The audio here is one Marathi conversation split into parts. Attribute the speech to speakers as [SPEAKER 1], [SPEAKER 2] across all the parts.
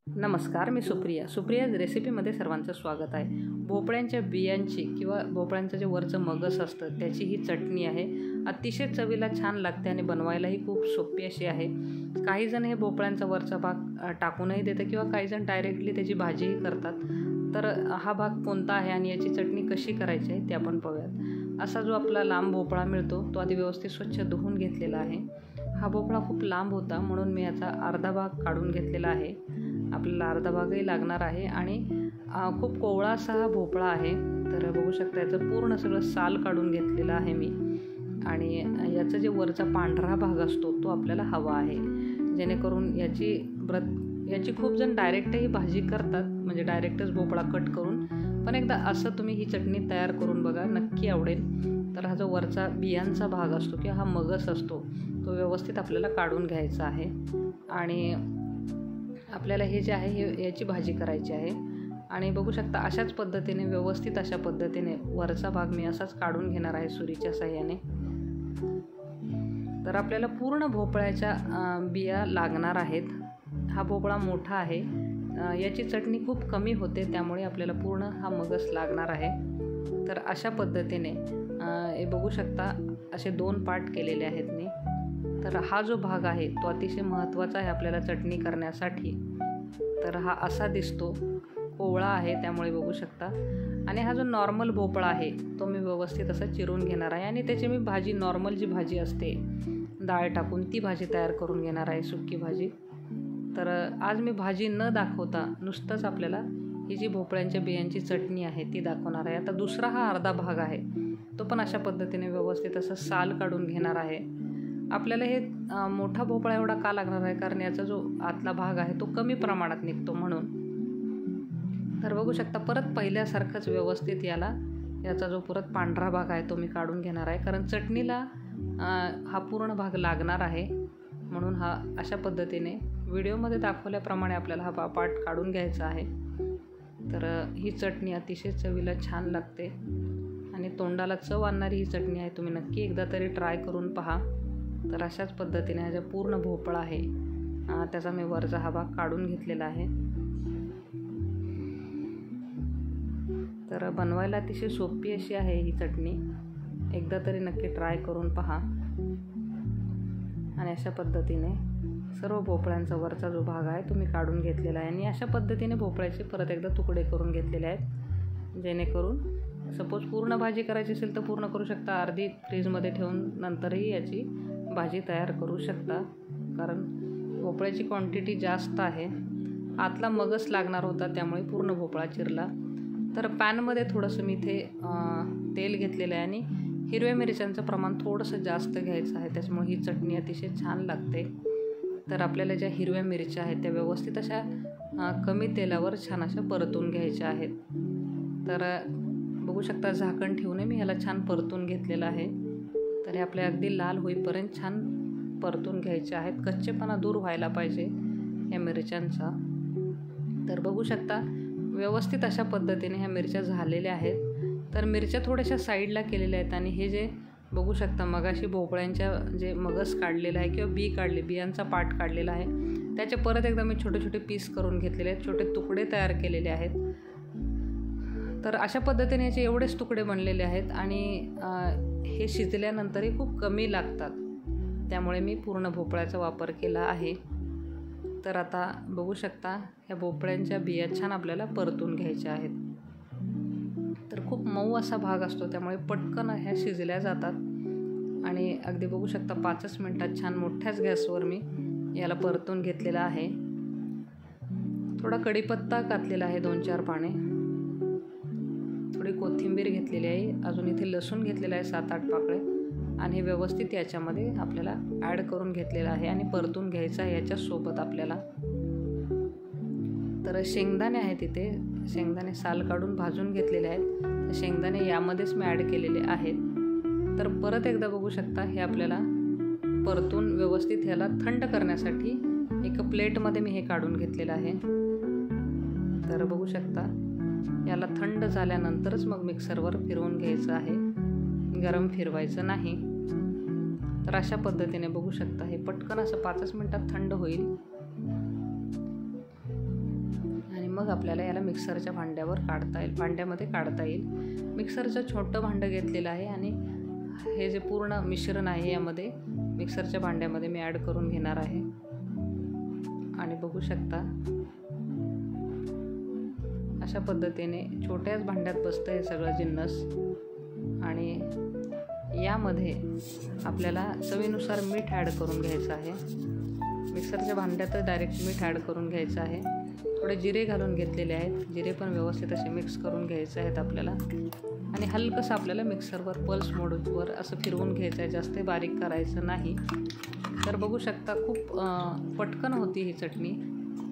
[SPEAKER 1] नमस्कार, मी सुप्रिया रेसिपीमध्ये सर्वांचं स्वागत आहे। भोपळ्यांच्या बियांची किंवा भोपळ्यांचं जे वरचं मगस असतं त्याची ही चटणी आहे। अतिशय चवीला छान लागते आणि बनवायलाही खूप सोपी अशी आहे। काही जण हे भोपळ्यांचा वरचा भाग टाकूनही देतात किंवा काही जण डायरेक्टली त्याची भाजीही करतात। तर हा भाग कोणता आहे आणि याची चटणी कशी करायची आहे ते आपण पाहूयात। असा जो आपला लांब भोपळा मिळतो तो आधी व्यवस्थित स्वच्छ धुवून घेतलेला आहे। हा भोपळा खूप लांब होता म्हणून मी याचा अर्धा भाग काढून घेतलेला आहे। आपल्याला अर्धा भागही लागणार आहे आणि खूप कोवळा असा हा भोपळा आहे। तर बघू शकता याचं पूर्ण सगळं साल काढून घेतलेलं आहे मी आणि याचा जे वरचा पांढरा भाग असतो तो आपल्याला हवा आहे, जेणेकरून याची खूप जण डायरेक्टही भाजी करतात, म्हणजे डायरेक्टच भोपळा कट करून। पण एकदा असं तुम्ही ही चटणी तयार करून बघा, नक्की आवडेल। तर हा जो वरचा बियांचा भाग असतो किंवा हा मगस असतो तो व्यवस्थित आपल्याला काढून घ्यायचा आहे आणि आपल्याला हे जे आहे याची भाजी करायची आहे। आणि बघू शकता अशाच पद्धतीने व्यवस्थित अशा पद्धतीने वरचा भाग मी असाच काढून घेणार आहे सुरीच्या साहाय्याने। तर आपल्याला पूर्ण भोपळ्याच्या बिया लागणार आहेत। हा भोपळा मोठा आहे, याची चटणी खूप कमी होते, त्यामुळे आपल्याला पूर्ण हा मगस लागणार आहे। तर अशा पद्धतीने हे बघू शकता असे 2 पार्ट केलेले आहेत मी। तर हा जो भाग आहे तो अतिशय महत्त्वाचा आहे आपल्याला चटणी करण्यासाठी। तर हा असा दिसतो, कोवळा आहे त्यामुळे बघू शकता। आणि हा जो नॉर्मल भोपळा आहे तो मी व्यवस्थित असा चिरून घेणार आहे आणि त्याची मी भाजी, नॉर्मल जी भाजी असते डाळ टाकून ती भाजी तयार करून घेणार आहे, सुकी भाजी। तर आज मी भाजी न दाखवता नुसतंच आपल्याला ही जी भोपळ्यांच्या बियांची चटणी आहे ती दाखवणार आहे। आता दुसरा हा अर्धा भाग आहे तो पण अशा पद्धतीने व्यवस्थित असं साल काढून घेणार आहे। आपल्याला हे मोठा भोपळा एवढा का लागणार आहे, कारण याचा जो आतला भाग आहे तो कमी प्रमाणात निघतो म्हणून। तर बघू शकता परत पहिल्यासारखंच व्यवस्थित याचा जो परत पांढरा भाग आहे तो मी काढून घेणार आहे, कारण चटणीला हा पूर्ण भाग लागणार आहे म्हणून हा अशा पद्धतीने व्हिडिओमध्ये दाखवल्याप्रमाणे आपल्याला हा पार्ट काढून घ्यायचा आहे। तर ही चटणी अतिशय चवीला छान लागते आणि तोंडाला चव आणणारी ही चटणी आहे, तुम्ही नक्की एकदा तरी ट्राय करून पहा। तर अशाच पद्धतीने हा जो पूर्ण भोपळा आहे त्याचा मी वरचा हा भाग काढून घेतलेला आहे। तर बनवायला अतिशय सोपी अशी आहे ही चटणी, एकदा तरी नक्की ट्राय करून पहा। आणि अशा पद्धतीने सर्व भोपळ्यांचा वरचा जो भाग आहे तो मी काढून घेतलेला आहे आणि अशा पद्धतीने भोपळ्याचे परत एकदा तुकडे करून घेतलेले आहेत, जेणेकरून सपोज पूर्ण भाजी करायची असेल तर पूर्ण करू शकता, अर्धी फ्रीजमध्ये ठेवून नंतरही याची भाजी तयार करू शकता, कारण भोपळ्याची क्वांटिटी जास्त आहे। आतला मगस लागणार होता त्यामुळे पूर्ण भोपळा चिरला। तर पॅनमध्ये थोडंसं मी इथे तेल घेतलेलं आहे आणि हिरव्या मिरच्यांचं प्रमाण थोडंसं जास्त घ्यायचं आहे, त्याच्यामुळे ही चटणी अतिशय छान लागते। तर आपल्याला ज्या हिरव्या मिरच्या आहेत त्या व्यवस्थित अशा कमी तेलावर छान अशा परतून घ्यायच्या आहेत। तर बघू शकता झाकण ठेवून मी ह्याला छान परतून घेतलेलं आहे। तर हे आपले अगदी लाल होईपर्यंत छान परतून घ्यायचे आहेत, कच्चेपणा दूर व्हायला पाहिजे या मिरच्यांचा। तर बघू शकता व्यवस्थित अशा पद्धतीने ह्या मिरच्या झालेल्या आहेत। तर मिरच्या थोड्याशा साईडला केलेल्या आहेत आणि हे जे बघू शकता मगाशी भोपळ्यांच्या जे मगस काढलेलं आहे किंवा बियांचा पार्ट काढलेला आहे त्याचे परत एकदा मी छोटे छोटे पीस करून घेतलेले आहेत, छोटे तुकडे तयार केलेले आहेत। तर अशा पद्धतीने याचे एवढेच तुकडे बनलेले आहेत आणि हे शिजल्यानंतरही खूप कमी लागतात, त्यामुळे मी पूर्ण भोपळ्याचा वापर केला आहे। तर आता बघू शकता ह्या भोपळ्यांच्या बिया छान आपल्याला परतून घ्यायच्या आहेत। तर खूप मऊ असा भाग असतो त्यामुळे पटकन ह्या शिजल्या जातात आणि अगदी बघू शकता 5च मिनटात छान मोठ्याच गॅसवर मी याला परतून घेतलेला आहे। थोडा कढीपत्ता घातलेला आहे, 2-4 पाने, थोडी कोथिंबीर घेतलेली आहे, अजून इथे लसूण घेतलेला आहे 7-8 पाकळे आणि हे व्यवस्थित याच्यामध्ये आपल्याला ॲड करून घेतलेलं आहे आणि परतून घ्यायचं आहे याच्यासोबत आपल्याला। तर शेंगदाणे आहेत इथे, शेंगदाणे साल काढून भाजून घेतलेले आहेत, तर शेंगदाणे यामध्येच मी ॲड केलेले आहेत। तर परत एकदा बघू शकता हे आपल्याला परतून व्यवस्थित ह्याला थंड करण्यासाठी एका प्लेटमध्ये मी हे काढून घेतलेलं आहे। तर बघू शकता याला थंड झाल्यानंतरच मग मिक्सरवर फिरवून घ्यायचं आहे, गरम फिरवायचं नाही। तर अशा पद्धतीने बघू शकता हे पटकन असं 5च मिनटात थंड होईल। मग आपल्याला याला मिक्सरच्या भांड्यामध्ये काढता येईल. मिक्सरचं छोटं भांडं घेतलेलं आहे आणि हे जे पूर्ण मिश्रण आहे यामध्ये मिक्सरच्या भांड्यामध्ये मी ॲड करून घेणार आहे. आणि बघू शकता अशा पद्धतीने छोट्याच भांड्यात बसतं हे सगळं जिन्नस. आणि यामध्ये आपल्याला चवीनुसार मीठ ॲड करून घ्यायचं आहे. मिक्सरच्या भांड्यातच डायरेक्ट मीठ ॲड करून घ्यायचं आहे. थोडे जिरे घालून घेतलेले आहेत. जिरे पण व्यवस्थित असे मिक्स करून घ्यायचे आहेत आपल्याला. आणि हलकंसं आपल्याला मिक्सरवर पल्स मोडवर असं फिरवून घ्यायचं आहे, जास्त बारीक करायचं नाही. तर बघू शकता खूप पटकन होती ही चटणी.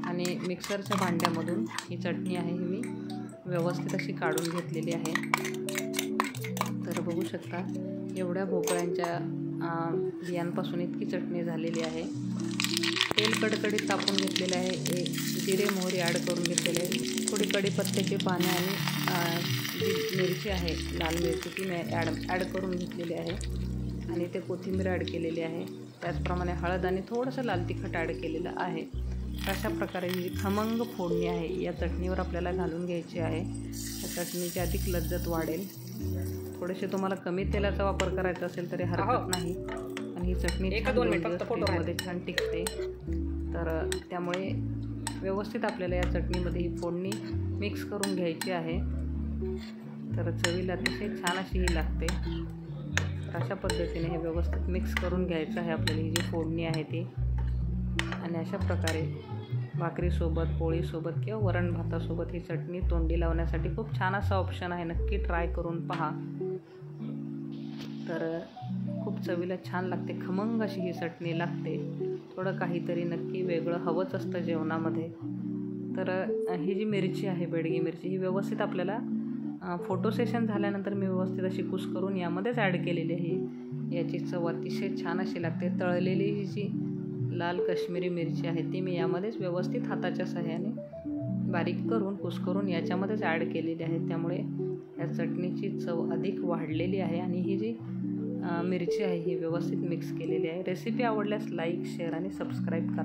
[SPEAKER 1] आणि मिक्सरच्या भांड्यामधून ही चटणी आहे ही मी व्यवस्थित अशी काढून घेतलेली आहे. तर बघू शकता एवढ्या भोपळ्यांच्या बियांपासून इतकी चटणी झालेली आहे. तेल कडकडीत तापून घेतलेले आहे. जिरे मोहरी ॲड करून घेतलेले आहे. थोडी कढीपत्त्याची पाने आणि जी मिरची आहे लाल मिरची ती मी ॲड करून घेतलेली आहे. आणि ते कोथिंबीर ॲड केलेली आहे. त्याचप्रमाणे हळद आणि थोडंसं लाल तिखट ॲड केलेलं आहे. अशा प्रकारे ही खमंग फोडणी आहे या चटणीवर आपल्याला घालून घ्यायची आहे. या चटणीची अधिक लज्जत वाढेल. थोडेसे तुम्हाला कमी तेलाचा वापर करायचा असेल तरी हरकत नाही. आणि ही चटणी फ्रीजमध्ये छान टिकते. तर त्यामुळे व्यवस्थित आपल्याला या चटणीमध्ये ही फोडणी मिक्स करून घ्यायची आहे. तर चवीला अतिशय छान अशी ही लागते. तर अशा पद्धतीने हे व्यवस्थित मिक्स करून घ्यायचं आहे आपल्याला ही जी फोडणी आहे ती. आणि अशा प्रकारे भाकरीसोबत, पोळीसोबत किंवा वरण भातासोबत ही चटणी तोंडी लावण्यासाठी खूप छान असा ऑप्शन आहे. नक्की ट्राय करून पहा. तर खूप चवीला छान लागते. खमंग अशी ही चटणी लागते. थोडं काहीतरी नक्की वेगळं हवंच असतं जेवणामध्ये. तर ही जी मिरची आहे बेडगी मिरची ही व्यवस्थित आपल्याला फोटो सेशन झाल्यानंतर मी व्यवस्थित अशी कुस करून यामध्येच ॲड केलेली आहे. याची चव अतिशय छान अशी लागते. तळलेली ही जी लाल काश्मीरी मिरची आहे ती मी यामध्येच व्यवस्थित हाताच्या सहाय्याने बारीक करून कुस करून याच्यामध्येच ॲड केलेली आहे. त्यामुळे या चटणीची चव अधिक वाढलेली आहे. आणि ही जी मिरची आहे ही व्यवस्थित मिक्स केलेली आहे. रेसिपी आवडल्यास लाईक, शेअर आणि सबस्क्राईब करा.